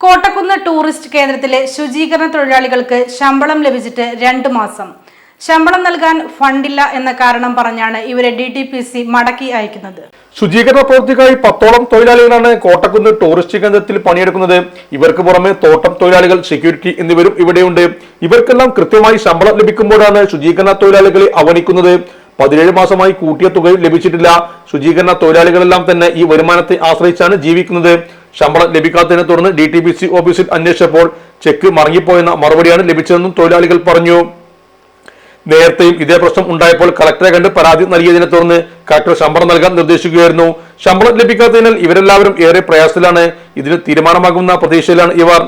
Kottakkunnu tourist കേന്ദ്രത്തിലെ ശുചീകരണ തൊഴിലാളികൾക്ക് ശമ്പളം ലഭിച്ചിട്ട് 2 മാസം. ശമ്പളം നൽകാൻ ഫണ്ടില്ല എന്ന കാരണം പറഞ്ഞാണ് ഇവരെ DTPC മടക്കി അയക്കുന്നത്. ശുചീകരണ പ്രവൃത്തിക്കായി 10ഓളം തൊഴിലാളികളാണ് കോട്ടക്കുന്ന് ടൂറിസ്റ്റ് കേന്ദ്രത്തിൽ പണിയെടുക്കുന്നത്. ഇവർക്ക് പുറമെ തോട്ടം തൊഴിലാളികൾ, സെക്യൂരിറ്റി എന്നിവരും ഇവിടെയുണ്ട്. ഇവർക്കെല്ലാം കൃത്യമായി ശമ്പളം ലഭിക്കുമ്പോഴാണ് ശുചീകരണ തൊഴിലാളികളെ അവഗണിക്കുന്നത്. 17 മാസമായി കൂട്ടിയ തുകയും ലഭിച്ചിട്ടില്ല. ശുചീകരണ തൊഴിലാളികളെല്ലാം തന്നെ ഈ വരുമാനത്തെ ആശ്രയിച്ചാണ് ജീവിക്കുന്നത്. ശമ്പളം ലഭിക്കാത്തതിനെ തുടർന്ന് DTPC ഓഫീസിൽ അന്വേഷിച്ചപ്പോൾ ചെക്ക് മറങ്ങിപ്പോയെന്ന മറുപടിയാണ് ലഭിച്ചതെന്നും തൊഴിലാളികൾ പറഞ്ഞു. നേരത്തെയും ഇതേ പ്രശ്നം ഉണ്ടായപ്പോൾ കളക്ടറെ കണ്ട് പരാതി നൽകിയതിനെ തുടർന്ന് കളക്ടർ ശമ്പളം നൽകാൻ നിർദ്ദേശിക്കുകയായിരുന്നു. ശമ്പളം ലഭിക്കാത്തതിനാൽ ഇവരെല്ലാവരും ഏറെ പ്രയാസത്തിലാണ്. ഇതിന് തീരുമാനമാകുന്ന പ്രതീക്ഷയിലാണ് ഇവർ.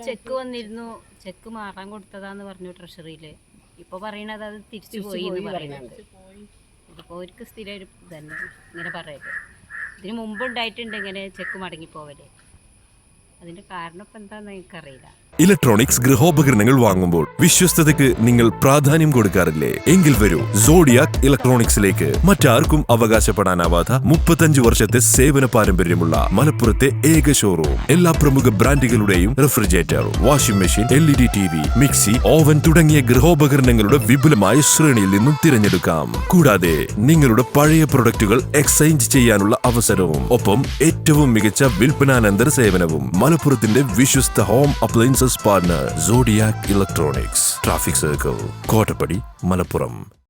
ചെക്ക് വന്നിരുന്നു, ചെക്ക് മാറാൻ കൊടുത്തതാന്ന് പറഞ്ഞു ട്രഷറിയില്. ഇപ്പൊ പറയണത് അത് തിരിച്ചു പോയി എന്ന് പറയുന്നുണ്ട്. ഇതിപ്പോ അവർക്ക് സ്ഥിരം ഒരു തന്നെ ഇങ്ങനെ പറയട്ടെ. ഇതിന് മുമ്പ് ഉണ്ടായിട്ടുണ്ട് ഇങ്ങനെ ചെക്ക് മടങ്ങി പോവല്. അതിന്റെ കാരണം ഇപ്പൊ എന്താന്ന് എനിക്കറിയില്ല. ഇലക്ട്രോണിക്സ് ഗൃഹോപകരണങ്ങൾ വാങ്ങുമ്പോൾ വിശ്വസ്തതയ്ക്ക് നിങ്ങൾ പ്രാധാന്യം കൊടുക്കാറില്ലേ? എങ്കിൽ വരൂ സോഡിയാക് ഇലക്ട്രോണിക്സിലേക്ക്. മറ്റാർക്കും അവകാശപ്പെടാനാവാത്ത 35 വർഷത്തെ സേവന പാരമ്പര്യമുള്ള മലപ്പുറത്തെ ഏക ഷോറൂം. എല്ലാ പ്രമുഖ ബ്രാൻഡുകളുടെയും refrigerator, washing machine, LED TV, mixie, oven തുടങ്ങിയ ഗൃഹോപകരണങ്ങളുടെ വിപുലമായ ശ്രേണിയിൽ നിന്നും തിരഞ്ഞെടുക്കാം. കൂടാതെ നിങ്ങളുടെ പഴയ പ്രൊഡക്റ്റുകൾ എക്സ്ചേഞ്ച് ചെയ്യാനുള്ള അവസരവും, ഒപ്പം ഏറ്റവും മികച്ച വിൽപ്പനാനന്തര സേവനവും. മലപ്പുറത്തിന്റെ വിശ്വസ്ത home appliances partner Zodiac electronics, traffic circle, Kottappadi, Malappuram.